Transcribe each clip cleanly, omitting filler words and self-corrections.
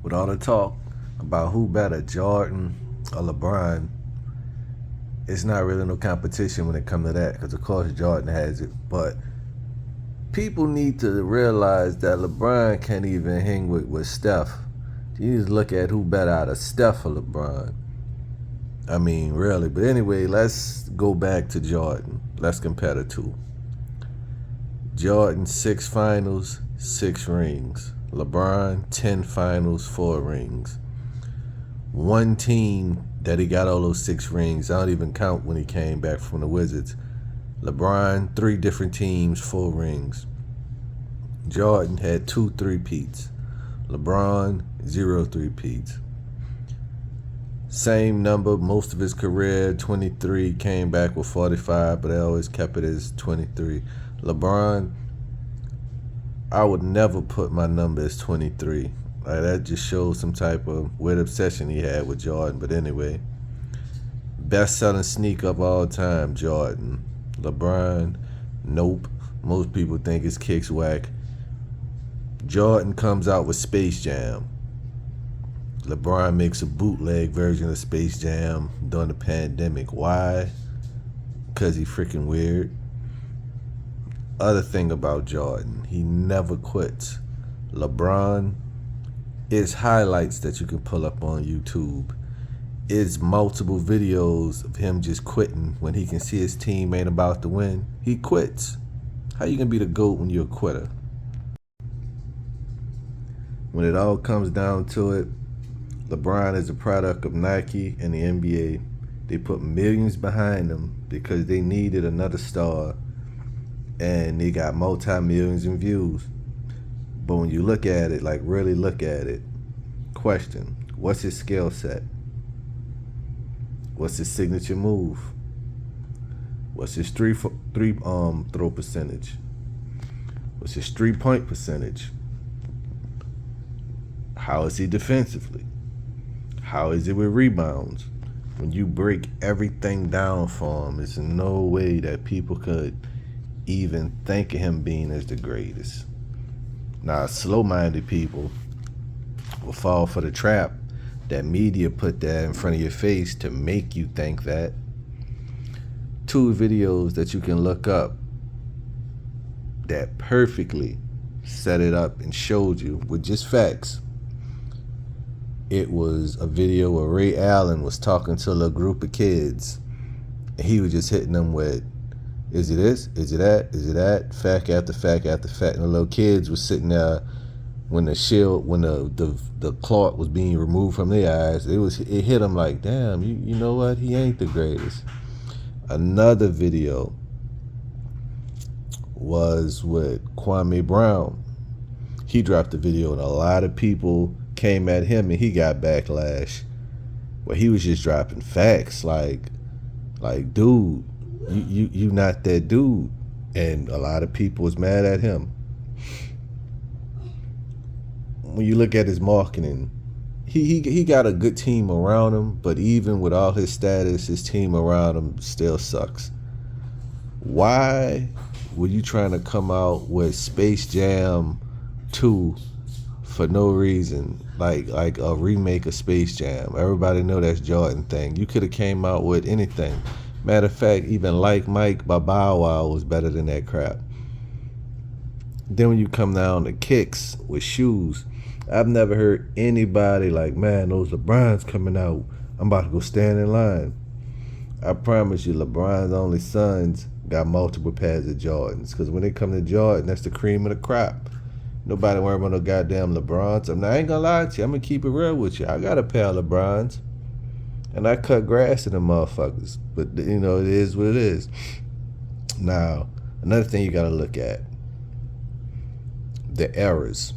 With all the talk about who better, Jordan or LeBron, it's not really no competition when it comes to that, because of course Jordan has it. But people need to realize that LeBron can't even hang with Steph. You need to look at who better out of Steph or LeBron. I mean, really. But anyway, let's go back to Jordan. Let's compare the two. Jordan, 6 finals, 6 rings. LeBron, 10 finals, 4 rings. One team that he got all those 6 rings. I don't even count when he came back from the Wizards. LeBron, 3 different teams, 4 rings. Jordan had 2 3-peats. LeBron, 0 3-peats. Same number most of his career, 23, came back with 45, but they always kept it as 23. LeBron, I would never put my number as 23. That just shows some type of weird obsession he had with Jordan. But anyway, best-selling sneaker of all time, Jordan. LeBron, nope. Most people think his kicks whack. Jordan comes out with Space Jam. LeBron makes a bootleg version of Space Jam during the pandemic. Why? Because he freaking weird. Other thing about Jordan, he never quits. LeBron, it's highlights that you can pull up on YouTube. It's multiple videos of him just quitting when he can see his team ain't about to win. He quits. How you gonna be the GOAT when you're a quitter? When it all comes down to it, LeBron is a product of Nike and the NBA. They put millions behind him because they needed another star, and they got multi-millions in views. But when you look at it, like really look at it, question, what's his skill set? What's his signature move? What's his throw percentage? What's his 3-point percentage? How is he defensively? How is it with rebounds? When you break everything down for him, there's no way that people could even think of him being as the greatest. Now, slow-minded people will fall for the trap that media put that in front of your face to make you think that. 2 videos that you can look up that perfectly set it up and showed you with just facts. It was a video where Ray Allen was talking to a little group of kids, and he was just hitting them with, is it this? Is it that? Is it that? Fact after fact after fact. And the little kids were sitting there when the cloth was being removed from their eyes. It hit them like, damn, you know what? He ain't the greatest. Another video was with Kwame Brown. He dropped a video, and a lot of people came at him, and he got backlash. Where he was just dropping facts, like, dude, you not that dude, and a lot of people was mad at him. When you look at his marketing, he got a good team around him, but even with all his status, his team around him still sucks. Why were you trying to come out with Space Jam 2 for no reason, like a remake of Space Jam? Everybody know that's Jordan thing. You could have came out with anything. Matter of fact, even Like Mike by Bow Wow was better than that crap. Then when you come down to kicks with shoes, I've never heard anybody like, man, those LeBron's coming out, I'm about to go stand in line. I promise you, LeBron's only sons got multiple pairs of Jordans, because when they come to Jordan, that's the cream of the crop. Nobody worry about no goddamn LeBrons. I ain't gonna lie to you. I'm gonna keep it real with you. I got a pair of LeBrons, and I cut grass in them motherfuckers. But, you know, it is what it is. Now, another thing you gotta look at, the eras.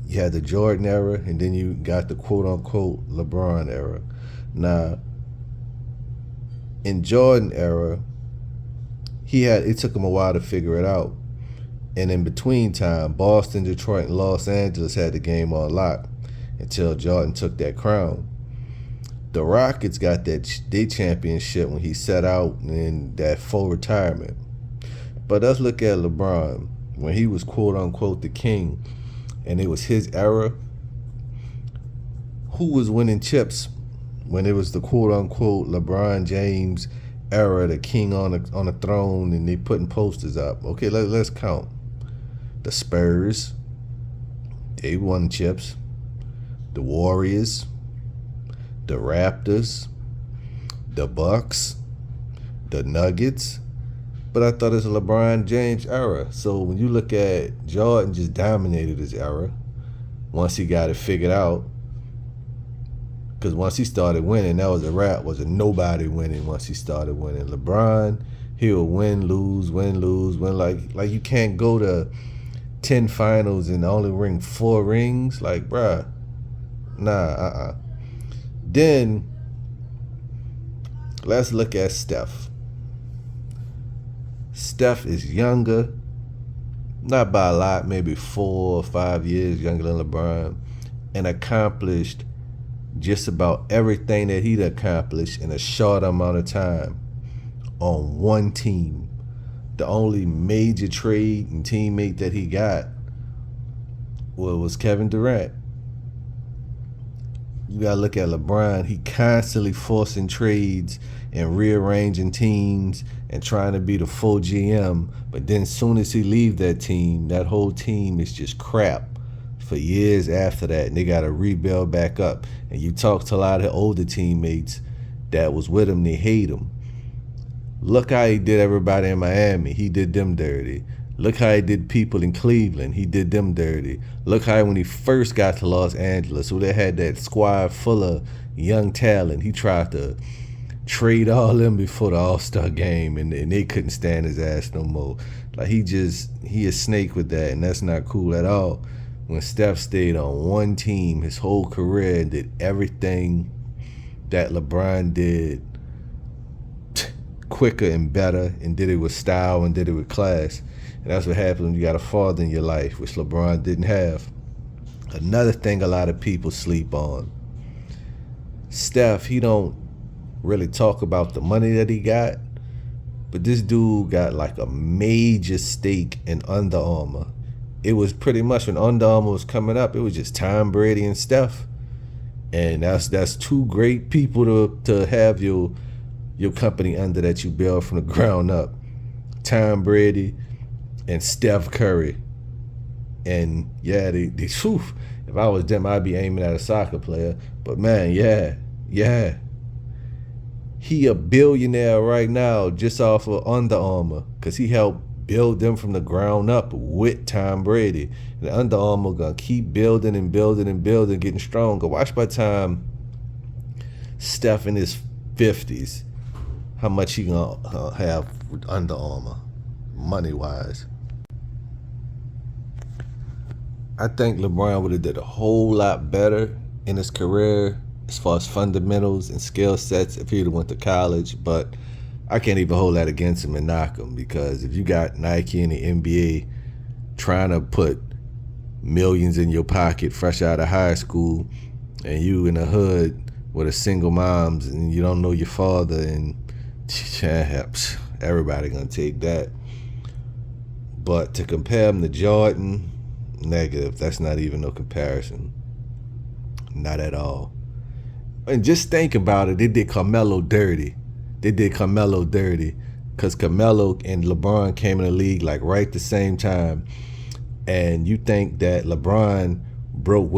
You had the Jordan era, and then you got the quote-unquote LeBron era. Now, in Jordan era, it took him a while to figure it out. And in between time, Boston, Detroit, and Los Angeles had the game on lock until Jordan took that crown. The Rockets got their championship when he set out in that full retirement. But let's look at LeBron when he was quote-unquote the king, and it was his era. who was winning chips when it was the quote unquote LeBron James era, the king on the throne, and they putting posters up. Okay, let's count. The Spurs, they won chips. The Warriors, the Raptors, the Bucks, the Nuggets. But I thought it's a LeBron James era. So when you look at Jordan, just dominated his era once he got it figured out. Because once he started winning, that was a wrap. Was a nobody winning once he started winning. LeBron, he'll win, lose, win, lose, win. Like you can't go to 10 finals and only ring 4 rings. Like, bruh, nah, Then let's look at Steph. Steph is younger, not by a lot, maybe 4 or 5 years younger than LeBron, and accomplished just about everything that he'd accomplished in a short amount of time on one team. The only major trade and teammate that he got was Kevin Durant. You gotta look at LeBron. He constantly forcing trades and rearranging teams and trying to be the full GM. But then as soon as he leave that team, that whole team is just crap for years after that. And they gotta rebuild back up. And you talk to a lot of older teammates that was with him, they hate him. Look how he did everybody in Miami. He did them dirty. Look how he did people in Cleveland. He did them dirty. Look how when he first got to Los Angeles, where they had that squad full of young talent, he tried to trade all them before the All-Star game, and they couldn't stand his ass no more. Like he a snake with that, and that's not cool at all. When Steph stayed on one team his whole career and did everything that LeBron did quicker and better, and did it with style and did it with class. And that's what happens when you got a father in your life, which LeBron didn't have. Another thing a lot of people sleep on. Steph, he don't really talk about the money that he got, but this dude got like a major stake in Under Armour. It was pretty much when Under Armour was coming up, it was just Tom Brady and Steph. And that's 2 great people to have your company under that you build from the ground up. Tom Brady and Steph Curry. And yeah, they whew, if I was them, I'd be aiming at a soccer player. But man, yeah. He a billionaire right now just off of Under Armour, because he helped build them from the ground up with Tom Brady. And Under Armour gonna keep building and building and building, getting stronger. Watch by the time Steph in his 50s, how much he gonna have with Under Armour, money-wise. I think LeBron would have did a whole lot better in his career as far as fundamentals and skill sets if he'd have went to college, but I can't even hold that against him and knock him, because if you got Nike and the NBA trying to put millions in your pocket fresh out of high school, and you in the hood with a single moms and you don't know your father, and everybody gonna take that. But to compare him to Jordan, negative. That's not even no comparison. Not at all. And just think about it. They did Carmelo dirty. Because Carmelo and LeBron came in the league like right the same time. And you think that LeBron broke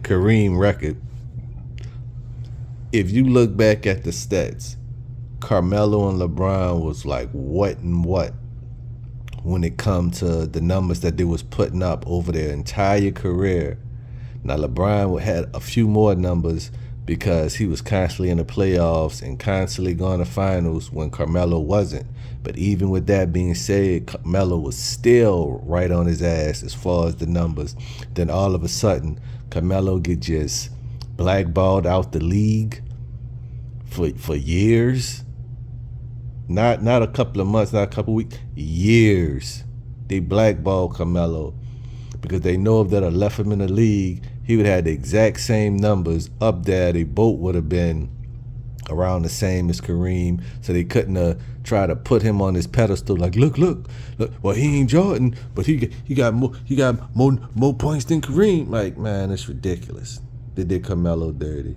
Kareem record. If you look back at the stats, Carmelo and LeBron was like what and what when it come to the numbers that they was putting up over their entire career. Now LeBron had a few more numbers because he was constantly in the playoffs and constantly going to finals when Carmelo wasn't. But even with that being said, Carmelo was still right on his ass as far as the numbers. Then all of a sudden, Carmelo get just blackballed out the league for years. Not a couple of months, not a couple of weeks, years. They blackballed Carmelo because they know if they'd have left him in the league, he would have the exact same numbers up there. They both would have been around the same as Kareem, so they couldn't try to put him on this pedestal. Like, look. Well, he ain't Jordan, but he got more points than Kareem. Like, man, it's ridiculous. They did Carmelo dirty.